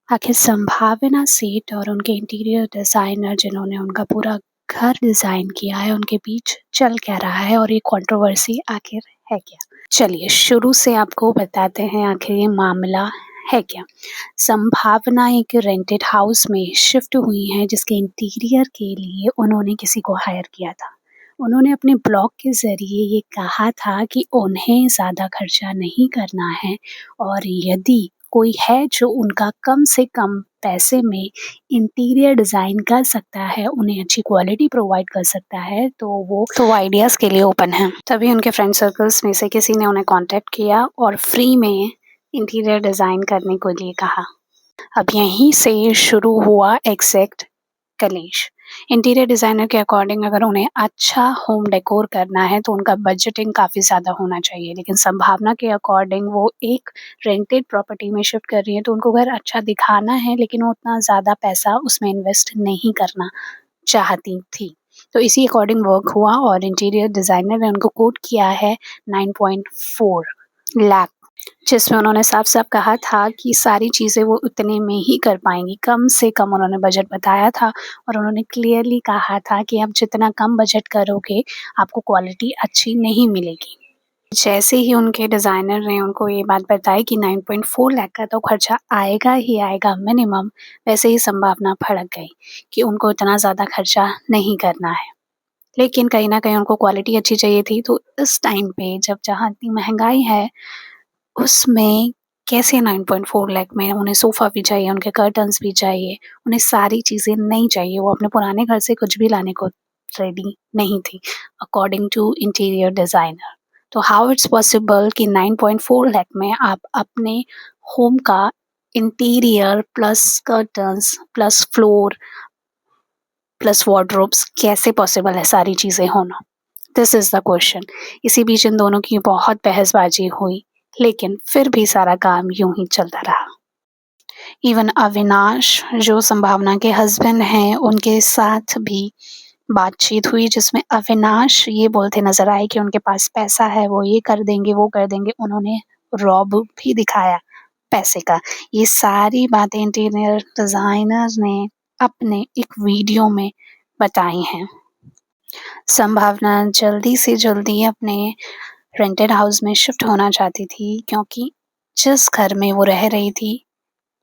आखिर संभावना सेठ और उनके इंटीरियर डिज़ाइनर जिन्होंने उनका पूरा घर डिज़ाइन किया है, उनके बीच चल क्या रहा है और ये कंट्रोवर्सी आखिर है क्या? चलिए शुरू से आपको बताते हैं आखिर ये मामला है क्या? संभावना एक रेंटेड हाउस में शिफ्ट हुई हैं जिसके इंटीरियर के लिए उन्होंने किसी को हायर किया था। उन्होंने अपने ब्लॉग के ज़रिए ये कहा था कि उन्हें ज़्यादा खर्चा नहीं करना है और यदि कोई है जो उनका कम से कम पैसे में इंटीरियर डिज़ाइन कर सकता है, उन्हें अच्छी क्वालिटी प्रोवाइड कर सकता है, तो वो आइडियाज़ के लिए ओपन हैं। तभी उनके फ्रेंड सर्कल्स में से किसी ने उन्हें कॉन्टैक्ट किया और फ्री में इंटीरियर डिज़ाइन करने के लिए कहा। अब यहीं से शुरू हुआ एग्ज़ैक्ट कलेश। इंटीरियर डिज़ाइनर के अकॉर्डिंग अगर उन्हें अच्छा होम डेकोर करना है तो उनका बजटिंग काफ़ी ज़्यादा होना चाहिए, लेकिन संभावना के अकॉर्डिंग वो एक रेंटेड प्रॉपर्टी में शिफ्ट कर रही हैं, तो उनको घर अच्छा दिखाना है लेकिन वो उतना ज़्यादा पैसा उसमें इन्वेस्ट नहीं करना चाहती थी। तो इसी अकॉर्डिंग वर्क हुआ और इंटीरियर डिज़ाइनर ने उनको कोट किया है 9.4 लाख, जिसमें उन्होंने साफ-साफ कहा था कि सारी चीज़ें वो उतने में ही कर पाएँगी, कम से कम उन्होंने बजट बताया था और उन्होंने क्लियरली कहा था कि आप जितना कम बजट करोगे, आपको क्वालिटी अच्छी नहीं मिलेगी। जैसे ही उनके डिज़ाइनर ने उनको ये बात बताई कि 9.4 लाख का तो खर्चा आएगा ही आएगा मिनिमम, वैसे ही संभावना भड़क गई कि उनको इतना ज़्यादा खर्चा नहीं करना है। लेकिन कहीं न कहीं उनको क्वालिटी अच्छी चाहिए थी, तो इस टाइम पे जब जहाँ इतनी महँगाई है उसमें कैसे 9.4 लाख में उन्हें सोफ़ा भी चाहिए, उनके कर्टन्स भी चाहिए, उन्हें सारी चीज़ें नहीं चाहिए, वो अपने पुराने घर से कुछ भी लाने को रेडी नहीं थी, अकॉर्डिंग टू इंटीरियर डिज़ाइनर। तो हाउ इट्स पॉसिबल कि 9.4 लाख में आप अपने होम का interior plus curtains plus floor plus wardrobes कैसे पॉसिबल है सारी चीज़ें होना? This is the question. इसी बीच इन दोनों की बहुत बहसबाजी हुई, लेकिन फिर भी सारा काम यूँ ही चलता रहा। इवन अविनाश जो संभावना के हस्बैंड हैं, उनके साथ भी बातचीत हुई जिसमें अविनाश ये बोलते नज़र आए कि उनके पास पैसा है, वो ये कर देंगे, वो कर देंगे। उन्होंने रौब भी दिखाया पैसे का। ये सारी बातें इंटीरियर डिज़ाइनर ने अपने एक वीडियो में बताई हैं। संभावना जल्दी से जल्दी अपने रेंटेड हाउस में शिफ्ट होना चाहती थी क्योंकि जिस घर में वो रह रही थी,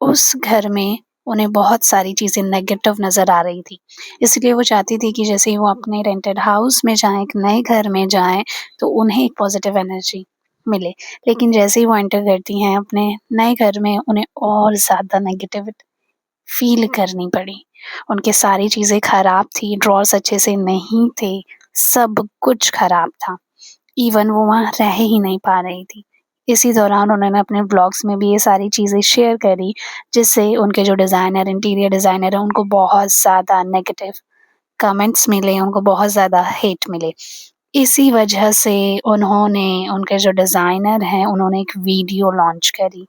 उस घर में उन्हें बहुत सारी चीज़ें नेगेटिव नज़र आ रही थी। इसलिए वो चाहती थी कि जैसे ही वो अपने रेंटेड हाउस में जाएँ, एक नए घर में जाएँ, तो उन्हें एक पॉज़िटिव एनर्जी मिले। लेकिन जैसे ही वो एंटर करती हैं अपने नए घर में, उन्हें और ज़्यादा नेगेटिविटी फ़ील करनी पड़ी। उनकी सारी चीज़ें खराब थी, ड्रॉर्स अच्छे से नहीं थे, सब कुछ खराब था। इवन वो वहाँ रह ही नहीं पा रही थी। इसी दौरान उन्होंने अपने ब्लॉग्स में भी ये सारी चीज़ें शेयर करी, जिससे उनके जो डिज़ाइनर इंटीरियर डिज़ाइनर हैं, उनको बहुत ज़्यादा नेगेटिव कमेंट्स मिले, उनको बहुत ज़्यादा हेट मिले। इसी वजह से उन्होंने उनके जो डिज़ाइनर हैं, उन्होंने एक वीडियो लॉन्च करी,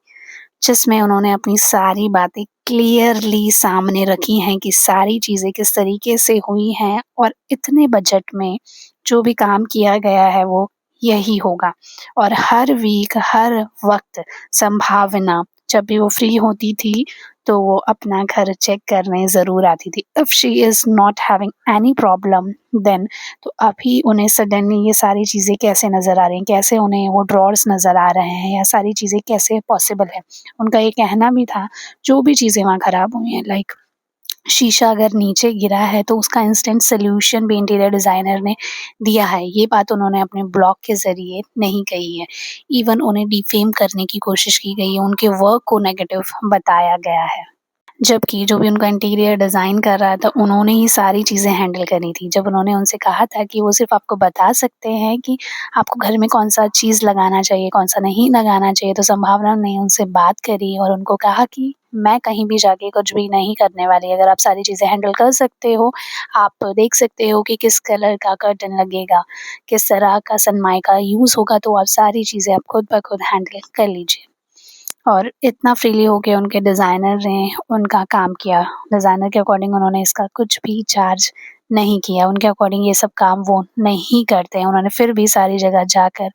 जिसमें उन्होंने अपनी सारी बातें क्लियरली सामने रखी हैं कि सारी चीज़ें किस तरीके से हुई हैं और इतने बजट में जो भी काम किया गया है वो यही होगा। और हर वीक, हर वक़्त संभावना जब भी वो फ्री होती थी, तो वो अपना घर चेक करने ज़रूर आती थी। If she is not having any problem then तो अभी उन्हें सडनली ये सारी चीज़ें कैसे नज़र आ रही हैं? कैसे उन्हें वो ड्रॉर्स नज़र आ रहे हैं या सारी चीज़ें कैसे पॉसिबल है? उनका ये कहना भी था, जो भी चीज़ें वहाँ खराब हुई हैं लाइक शीशा अगर नीचे गिरा है तो उसका इंस्टेंट सॉल्यूशन भी इंटीरियर डिज़ाइनर ने दिया है। ये बात उन्होंने अपने ब्लॉग के ज़रिए नहीं कही है। इवन उन्हें डिफ़ेम करने की कोशिश की गई है, उनके वर्क को नेगेटिव बताया गया है। जबकि जो भी उनका इंटीरियर डिज़ाइन कर रहा था, उन्होंने ही सारी चीज़ें हैंडल करी थी। जब उन्होंने उनसे कहा था कि वो सिर्फ़ आपको बता सकते हैं कि आपको घर में कौन-सा चीज़ लगाना चाहिए, कौन-सा नहीं लगाना चाहिए, तो संभावना ने उनसे बात करी और उनको कहा कि मैं कहीं भी जाके कुछ भी नहीं करने वाली। अगर आप सारी चीज़ें हैंडल कर सकते हो, आप देख सकते हो कि किस कलर का कर्टन लगेगा, किस तरह का सनमाइका यूज़ होगा, तो आप सारी चीज़ें आप खुद ब खुद हैंडल कर लीजिए। और इतना फ्रीली हो के उनके डिज़ाइनर ने उनका काम किया। डिज़ाइनर के अकॉर्डिंग उन्होंने इसका कुछ भी चार्ज नहीं किया। उनके अकॉर्डिंग ये सब काम वो नहीं करते हैं। उन्होंने फिर भी सारी जगह जाकर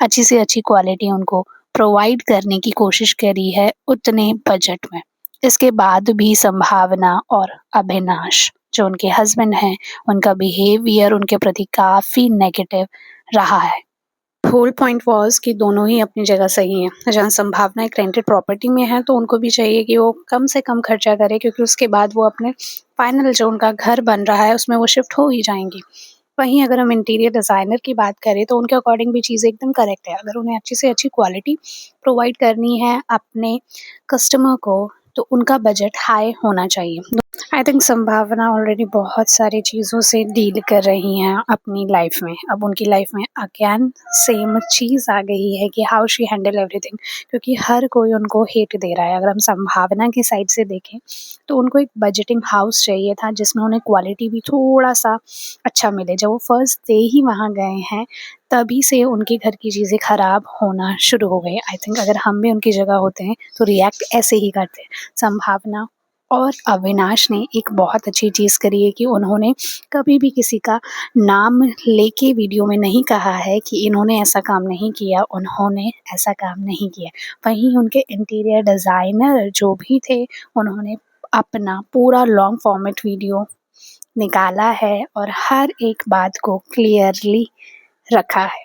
अच्छी से अच्छी क्वालिटी उनको प्रोवाइड करने की कोशिश करी है उतने बजट में। इसके बाद भी संभावना और अविनाश जो उनके हस्बैंड हैं, उनका बिहेवियर उनके प्रति काफ़ी नेगेटिव रहा है। होल पॉइंट वाज़ कि दोनों ही अपनी जगह सही हैं। जहाँ संभावना एक रेंटेड प्रॉपर्टी में है तो उनको भी चाहिए कि वो कम से कम खर्चा करें, क्योंकि उसके बाद वो अपने फाइनल जो उनका घर बन रहा है उसमें वो शिफ्ट हो ही जाएँगी। वहीं अगर हम इंटीरियर डिज़ाइनर की बात करें तो उनके अकॉर्डिंग भी चीज़ें एकदम करेक्ट है। अगर उन्हें अच्छी से अच्छी क्वालिटी प्रोवाइड करनी है अपने कस्टमर को तो उनका बजट हाई होना चाहिए। आई थिंक संभावना ऑलरेडी बहुत सारी चीज़ों से डील कर रही हैं अपनी लाइफ में। अब उनकी लाइफ में अगेन सेम चीज़ आ गई है कि हाउ शी हैंडल एवरीथिंग, क्योंकि हर कोई उनको हेट दे रहा है। अगर हम संभावना की साइड से देखें तो उनको एक बजटिंग हाउस चाहिए था जिसमें उन्हें क्वालिटी भी थोड़ा-सा अच्छा मिले। जब वो फर्स्ट डे ही वहाँ गए हैं तभी से उनके घर की चीज़ें ख़राब होना शुरू हो गई। आई थिंक अगर हम भी उनकी जगह होते हैं तो रिएक्ट ऐसे ही करते। संभावना और अविनाश ने एक बहुत अच्छी चीज़ करी है कि उन्होंने कभी भी किसी का नाम लेके वीडियो में नहीं कहा है कि इन्होंने ऐसा काम नहीं किया, उन्होंने ऐसा काम नहीं किया। वहीं उनके इंटीरियर डिज़ाइनर जो भी थे, उन्होंने अपना पूरा लॉन्ग फॉर्मेट वीडियो निकाला है और हर एक बात को क्लियरली रखा है।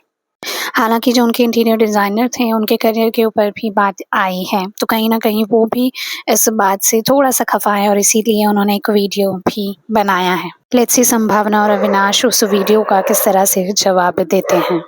हालाँकि जो उनके इंटीरियर डिज़ाइनर थे, उनके करियर के ऊपर भी बात आई है, तो कहीं न कहीं वो भी इस बात से थोड़ा-सा खफ़ा है और इसीलिए उन्होंने एक वीडियो भी बनाया है। लेट्स सी संभावना और अविनाश उस वीडियो का किस तरह से जवाब देते हैं।